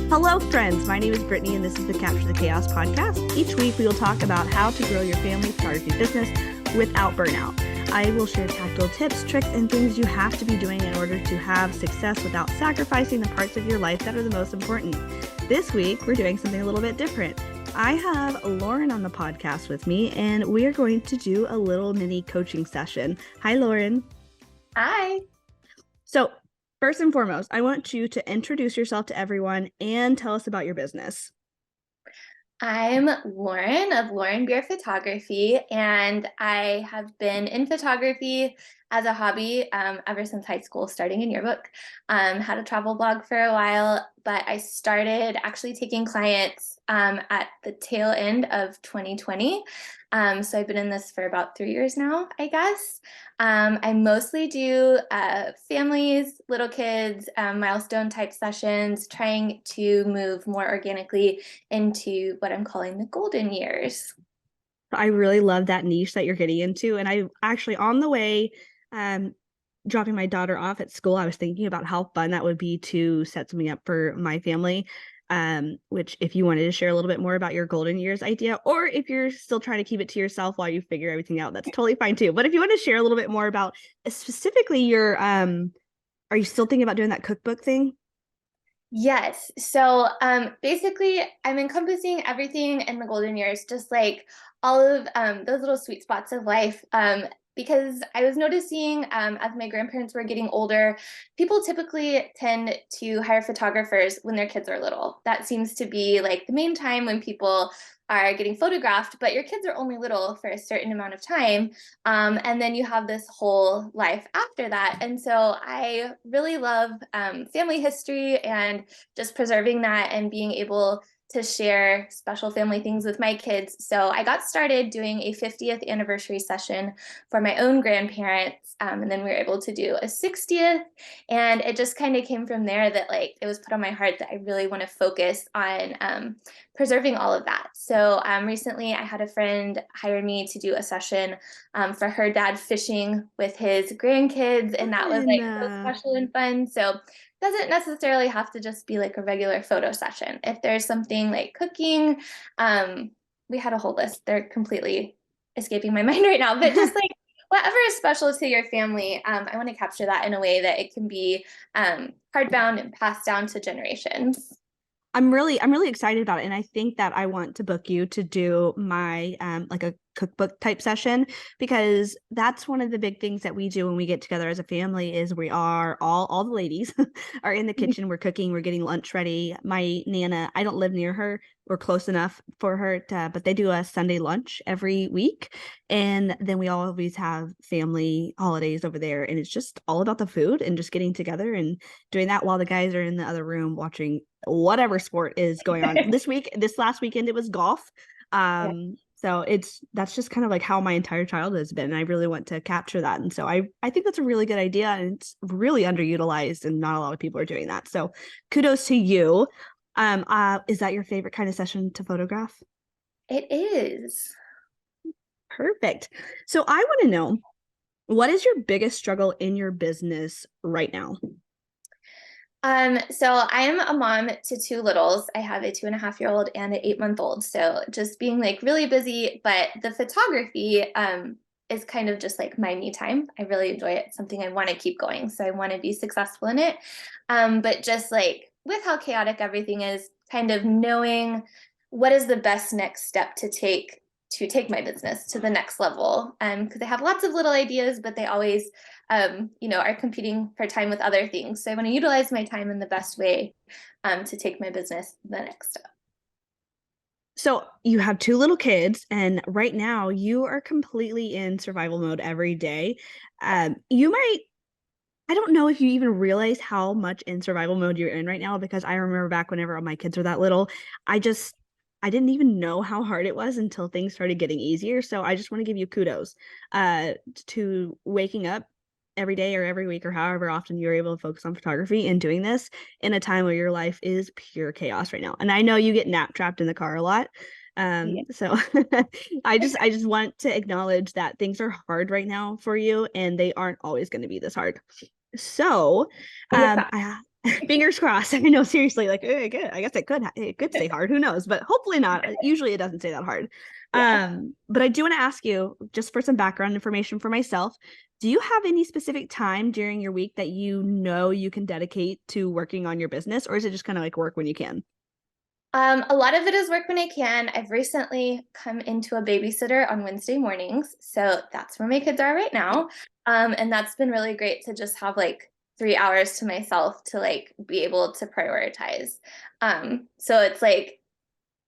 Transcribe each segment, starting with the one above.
Hello, friends. My name is Brittnie, and this is the Capture the Chaos podcast. Each week, we will talk about how to grow your family photography business without burnout. I will share tactical tips, tricks, and things you have to be doing in order to have success without sacrificing the parts of your life that are the most important. This week, we're doing something a little bit different. I have Lauren on the podcast with me, and we are going to do a little mini coaching session. Hi, Lauren. Hi. So, first and foremost, I want you to introduce yourself to everyone and tell us about your business. I'm Lauren of Lauren Bier Photography, and I have been in photography as a hobby ever since high school, starting in yearbook. Had a travel blog for a while, but I started actually taking clients at the tail end of 2020. So I've been in this for about 3 years now, I guess. I mostly do families, little kids, milestone type sessions, trying to move more organically into what I'm calling the golden years. I really love that niche that you're getting into. And I actually, on the way, dropping my daughter off at school, I was thinking about how fun that would be to set something up for my family. Which if you wanted to share a little bit more about your golden years idea, or if you're still trying to keep it to yourself while you figure everything out, that's totally fine too. But if you want to share a little bit more about specifically your, are you still thinking about doing that cookbook thing? Yes. So basically, I'm encompassing everything in the golden years, just like all of those little sweet spots of life. Because I was noticing as my grandparents were getting older, people typically tend to hire photographers when their kids are little. That seems to be like the main time when people are getting photographed, but your kids are only little for a certain amount of time. And then you have this whole life after that. And so I really love family history and just preserving that and being able to share special family things with my kids. So I got started doing a 50th anniversary session for my own grandparents. And then we were able to do a 60th. And it just kind of came from there that like it was put on my heart that I really want to focus on preserving all of that. So recently I had a friend hire me to do a session for her dad fishing with his grandkids. And that was like so special and fun. So doesn't necessarily have to just be like a regular photo session. If there's something like cooking, we had a whole list. They're completely escaping my mind right now, but just like whatever is special to your family, I want to capture that in a way that it can be hardbound and passed down to generations. I'm really excited about it. And I think that I want to book you to do my like a cookbook type session, because that's one of the big things that we do when we get together as a family is we are all the ladies are in the kitchen. We're cooking, we're getting lunch ready. My Nana, I don't live near her. We're close enough for her to, but they do a Sunday lunch every week. And then we always have family holidays over there. And it's just all about the food and just getting together and doing that while the guys are in the other room watching whatever sport is going on. This last weekend, it was golf. So that's just kind of like how my entire childhood has been. And I really want to capture that. And so I think that's a really good idea, and it's really underutilized and not a lot of people are doing that. So kudos to you. Is that your favorite kind of session to photograph? It is. Perfect. So I want to know, what is your biggest struggle in your business right now? So I am a mom to two littles. I have a 2.5-year-old and an 8-month-old. So just being like really busy, but the photography is kind of just like my me time. I really enjoy it. It's something I want to keep going. So I want to be successful in it. But just like with how chaotic everything is, kind of knowing what is the best next step to take my business to the next level. Because I have lots of little ideas, but they always are competing for time with other things. So I want to utilize my time in the best way to take my business the next step. So you have 2 little kids, and right now you are completely in survival mode every day. I don't know if you even realize how much in survival mode you're in right now, because I remember back whenever my kids were that little, I didn't even know how hard it was until things started getting easier. So I just want to give you kudos to waking up every day or every week or however often you're able to focus on photography and doing this in a time where your life is pure chaos right now. And I know you get nap trapped in the car a lot. So I just want to acknowledge that things are hard right now for you, and they aren't always going to be this hard. So Fingers crossed. I know, seriously, like good. I guess it could stay hard. Who knows? But hopefully not. Usually it doesn't stay that hard. Yeah. But I do want to ask you, just for some background information for myself, do you have any specific time during your week that you know you can dedicate to working on your business, or is it just kind of like work when you can? A lot of it is work when I can. I've recently come into a babysitter on Wednesday mornings, so that's where my kids are right now. And that's been really great to just have like 3 hours to myself to like be able to prioritize. So it's like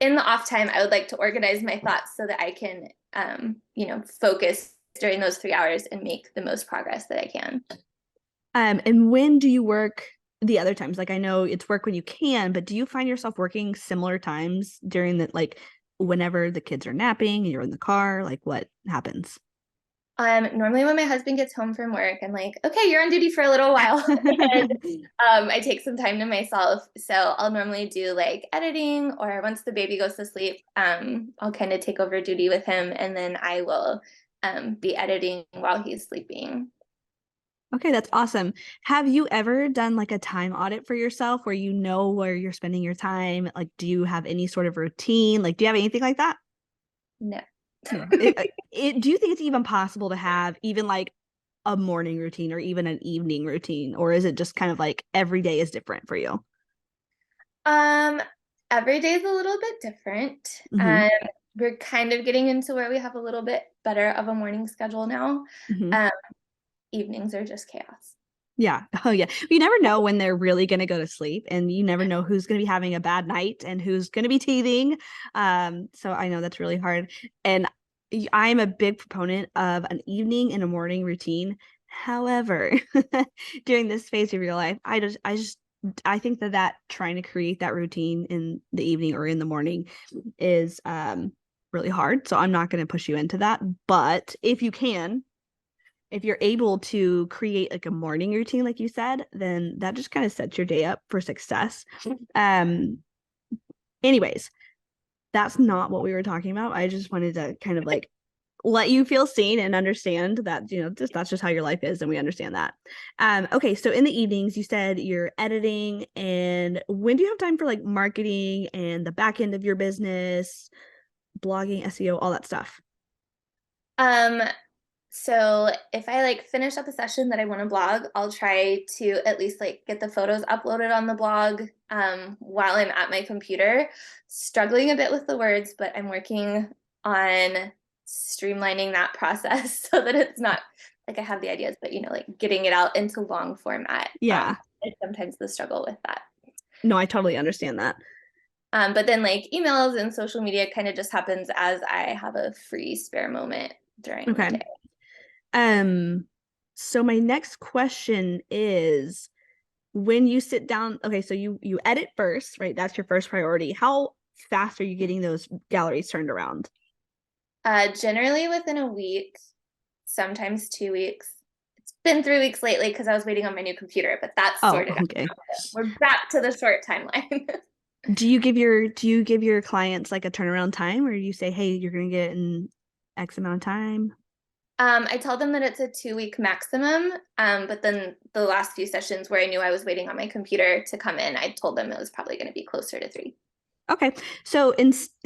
in the off time, I would like to organize my thoughts so that I can, focus during those 3 hours and make the most progress that I can. And when do you work the other times? Like I know it's work when you can, but do you find yourself working similar times during the like whenever the kids are napping and you're in the car? Like what happens? Normally when my husband gets home from work, I'm like, okay, you're on duty for a little while. And I take some time to myself. So I'll normally do like editing, or once the baby goes to sleep, I'll kind of take over duty with him, and then I will be editing while he's sleeping. Okay, that's awesome. Have you ever done like a time audit for yourself where you know where you're spending your time? Like, do you have any sort of routine? Like, do you have anything like that? No. No. Do you think it's even possible to have even like a morning routine or even an evening routine? Or is it just kind of like every day is different for you? Um, every day is a little bit different. Hmm. We're kind of getting into where we have a little bit better of a morning schedule now. Hmm. Um, Evenings are just chaos. Yeah. Oh, yeah. You never know when they're really going to go to sleep, and you never know who's going to be having a bad night and who's going to be teething. So I know that's really hard. And I'm a big proponent of an evening and a morning routine. However, during this phase of your life, I think that trying to create that routine in the evening or in the morning is really hard. So I'm not going to push you into that. But if you're able to create like a morning routine, like you said, then that just kind of sets your day up for success. Um, Anyways, that's not what we were talking about. I just wanted to kind of like let you feel seen and understand that, that's just how your life is. And we understand that. Okay. So in the evenings, you said you're editing, and when do you have time for like marketing and the back end of your business, blogging, SEO, all that stuff? Um, So if I like finish up a session that I want to blog, I'll try to at least like get the photos uploaded on the blog while I'm at my computer. Struggling a bit with the words, but I'm working on streamlining that process so that it's not like I have the ideas, but like getting it out into long format. Yeah. It's sometimes the struggle with that. No, I totally understand that. But then like emails and social media kind of just happens as I have a free spare moment during the Okay. day. Um, so my next question is, when you sit down, okay, so you edit first, right? That's your first priority. How fast are you getting those galleries turned around? Generally within a week, sometimes 2 weeks. It's been 3 weeks lately because I was waiting on my new computer, but that's Oh, sorted okay. out. We're back to the short timeline. Do you give your clients like a turnaround time, or you say, hey, you're gonna get in X amount of time? I tell them that it's a 2 week maximum. But then the last few sessions where I knew I was waiting on my computer to come in, I told them it was probably going to be closer to 3. Okay. So this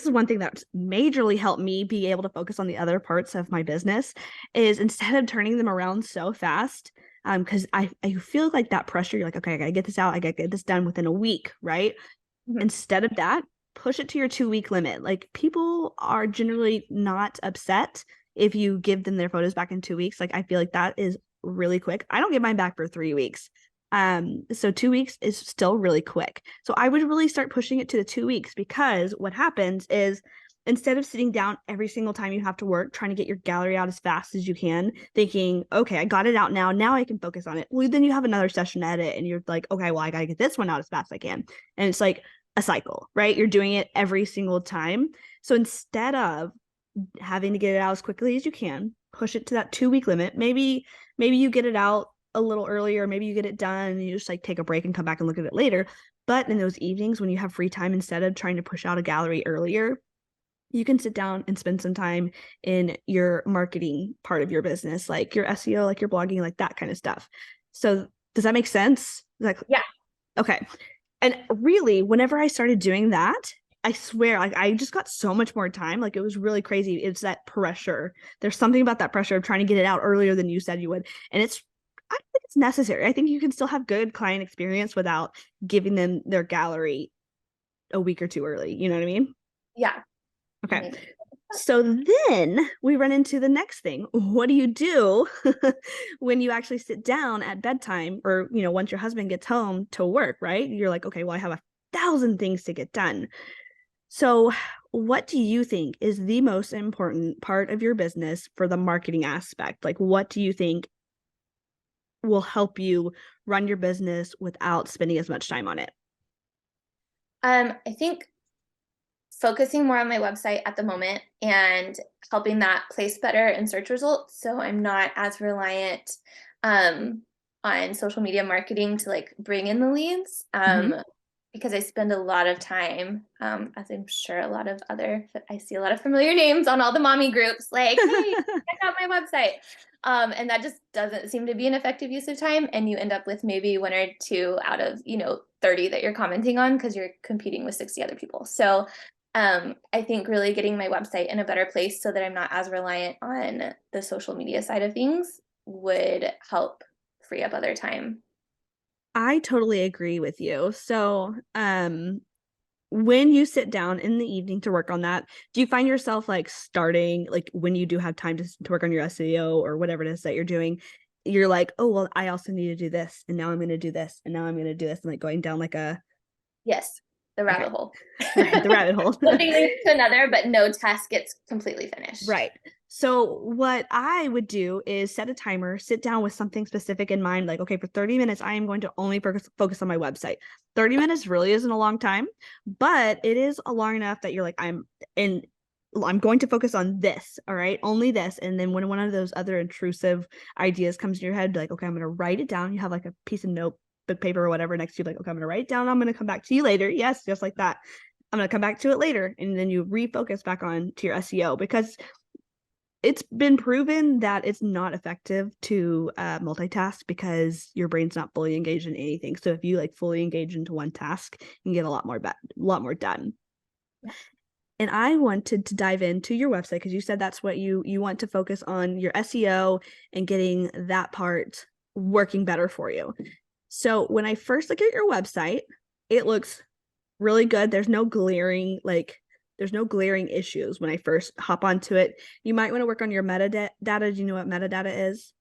is one thing that's majorly helped me be able to focus on the other parts of my business, is instead of turning them around so fast, because I feel like that pressure, you're like, okay, I gotta get this out, I gotta get this done within a week, right? Mhm. Instead of that, push it to your 2 week limit. Like people are generally not upset if you give them their photos back in 2 weeks. Like I feel like that is really quick. I don't get mine back for 3 weeks. So 2 weeks is still really quick. So I would really start pushing it to the 2 weeks, because what happens is instead of sitting down every single time you have to work, trying to get your gallery out as fast as you can, thinking, okay, I got it out now. Now I can focus on it. Well, then you have another session to edit and you're like, okay, well, I got to get this one out as fast as I can. And it's like a cycle, right? You're doing it every single time. So instead of having to get it out as quickly as you can, push it to that 2 week limit. Maybe you get it out a little earlier, maybe you get it done and you just like take a break and come back and look at it later. But in those evenings when you have free time, instead of trying to push out a gallery earlier, you can sit down and spend some time in your marketing part of your business, like your SEO, like your blogging, like that kind of stuff. So Does that make sense? Like, Yeah. okay. And really, whenever I started doing that, I swear, like I just got so much more time. Like it was really crazy. It's that pressure. There's something about that pressure of trying to get it out earlier than you said you would. And I think it's necessary. I think you can still have good client experience without giving them their gallery a week or two early. You know what I mean? Yeah. Okay. Mhm. So then we run into the next thing. What do you do when you actually sit down at bedtime or, once your husband gets home to work, right? You're like, okay, well, I have 1,000 things to get done. So, what do you think is the most important part of your business for the marketing aspect? Like, what do you think will help you run your business without spending as much time on it? I think focusing more on my website at the moment and helping that place better in search results. So I'm not as reliant um, on social media marketing to like bring in the leads. Mm-hmm. Because I spend a lot of time, as I'm sure I see a lot of familiar names on all the mommy groups, like, hey, check out my website. And that just doesn't seem to be an effective use of time. And you end up with maybe one or two out of, 30 that you're commenting on because you're competing with 60 other people. So I think really getting my website in a better place so that I'm not as reliant on the social media side of things would help free up other time. I totally agree with you. So, when you sit down in the evening to work on that, do you find yourself like starting, like when you do have time to work on your SEO or whatever it is that you're doing, you're like, oh, well, I also need to do this. And now I'm going to do this. And now I'm going to do this. And like going down like Yes, the okay, rabbit hole. right, the rabbit hole. Something leads to another, but no task gets completely finished. Right. So what I would do is set a timer, sit down with something specific in mind, like, okay, for 30 minutes, I am going to only focus on my website. 30 minutes really isn't a long time, but it is a long enough that you're like, I'm going to focus on this, all right, only this. And then when one of those other intrusive ideas comes in your head, like, okay, I'm going to write it down. You have like a piece of notebook paper or whatever next to you, like, okay, I'm going to write it down. I'm going to come back to you later. Yes, just like that. I'm going to come back to it later. And then you refocus back on to your SEO because it's been proven that it's not effective to multitask because your brain's not fully engaged in anything. So if you like fully engage into one task, you can get a lot more done. Yeah. And I wanted to dive into your website because you said that's what you want to focus on, your SEO and getting that part working better for you. So when I first look at your website, it looks really good. There's no glaring issues when I first hop onto it. You might want to work on your metadata. Do you know what metadata is?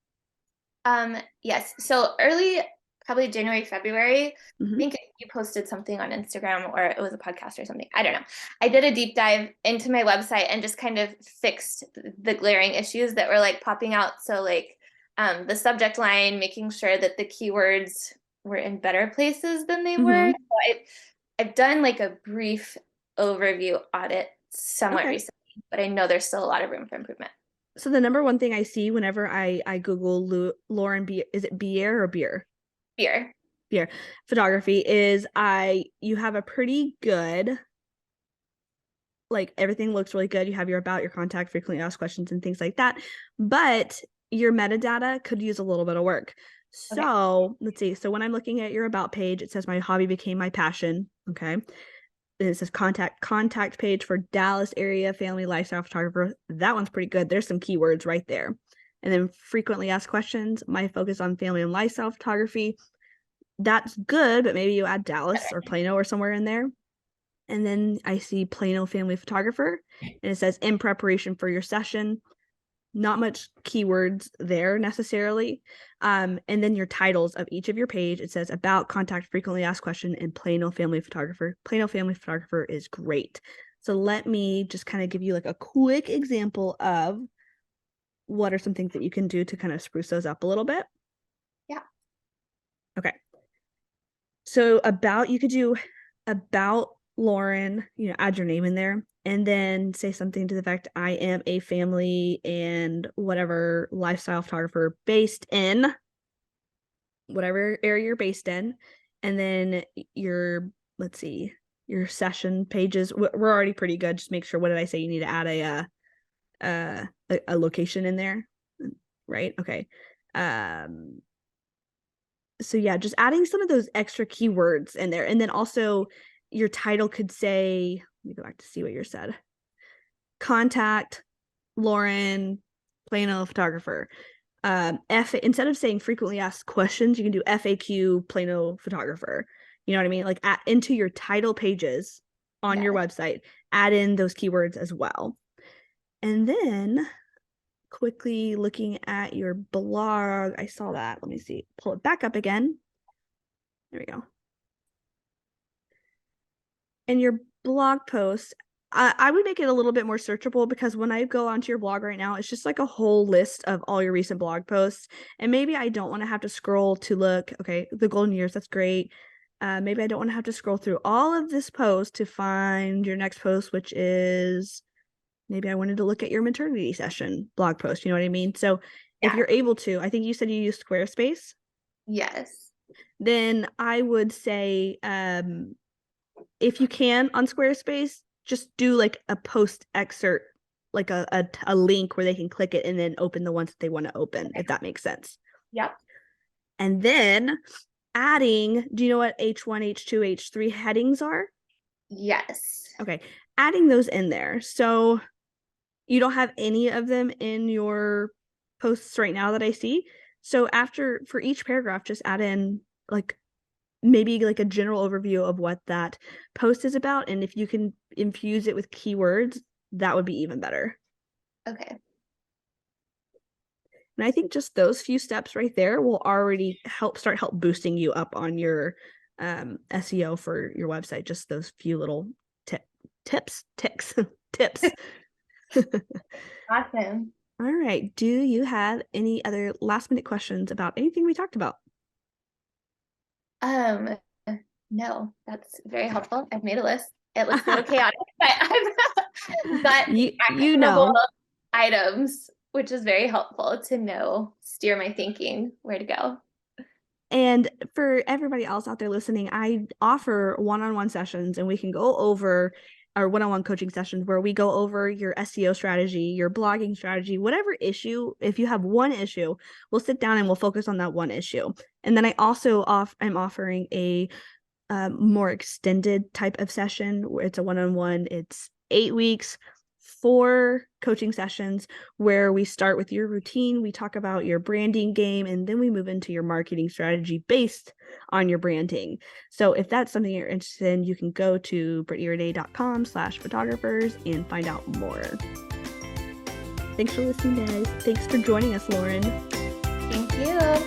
Yes. So early, probably January, February, I Mm-hmm. think you posted something on Instagram or it was a podcast or something. I don't know. I did a deep dive into my website and just kind of fixed the glaring issues that were like popping out. So like the subject line, making sure that the keywords were in better places than they were. Mm-hmm. So I've done like a brief overview audit somewhat Okay. recently, but I know there's still a lot of room for improvement. So the number one thing I see whenever I Google Lauren Bier, is it Bier or Beer? Fear. Bier photography is you have a pretty good, like everything looks really good. You have your about, your contact, frequently asked questions and things like that. But your metadata could use a little bit of work. Okay. So let's see. So when I'm looking at your about page, it says my hobby became my passion. Okay. It says contact page for Dallas area family lifestyle photographer. That one's pretty good. There's some keywords right there. And then frequently asked questions, my focus on family and lifestyle photography. That's good, but maybe you add Dallas or Plano or somewhere in there. And then I see Plano family photographer, and it says in preparation for your session. Not much keywords there necessarily. And then your titles of each of your page, it says about, contact, frequently asked question, and Plano family photographer. Plano family photographer is great. So let me just kind of give you like a quick example of what are some things that you can do to kind of spruce those up a little bit. Yeah. Okay. So you could do about Lauren, add your name in there and then say something to the effect, I am a family and whatever lifestyle photographer based in whatever area you're based in. And then let's see, your session pages, we're already pretty good. Just make sure, what did I say? You need to add a location in there, right? Okay. So yeah, just adding some of those extra keywords in there. And then also your title could say, let me go back to see what you said. Contact Lauren, Plano photographer. Instead of saying frequently asked questions, you can do FAQ Plano photographer. You know what I mean? Like into your title pages on your website, add in those keywords as well. And then quickly looking at your blog, I saw that. Let me see, pull it back up again. There we go. And your blog post, I would make it a little bit more searchable, because when I go onto your blog right now, it's just like a whole list of all your recent blog posts. And maybe I don't want to have to scroll to look, okay, the golden years, that's great. Maybe I don't want to have to scroll through all of this post to find your next post, which is, maybe I wanted to look at your maternity session blog post. You know what I mean? So if you're able to, I think you said you use Squarespace. Yes. Then I would say, if you can on Squarespace, just do like a post excerpt, like a link where they can click it and then open the ones that they want to open, if that makes sense. Yep. And then adding, do you know what H1, H2, H3 headings are? Yes. Okay. Adding those in there. So you don't have any of them in your posts right now that I see. So for each paragraph, just add in like maybe like a general overview of what that post is about. And if you can infuse it with keywords, that would be even better. Okay. And I think just those few steps right there will already help boosting you up on your SEO for your website. Just those few little tips. Awesome. All right. Do you have any other last minute questions about anything we talked about? No, that's very helpful. I've made a list. It looks a little chaotic, but I've got actionable items, which is very helpful to know, steer my thinking where to go. And for everybody else out there listening, I offer one-on-one sessions, and we can go over our one-on-one coaching sessions where we go over your SEO strategy, your blogging strategy, whatever issue. If you have one issue, we'll sit down and we'll focus on that one issue. And then I also I'm offering a more extended type of session where it's a one-on-one. It's 8 weeks, 4 coaching sessions where we start with your routine. We talk about your branding game, and then we move into your marketing strategy based on your branding. So if that's something you're interested in, you can go to brittnierenee.com/photographers and find out more. Thanks for listening, guys. Thanks for joining us, Lauren. Thank you.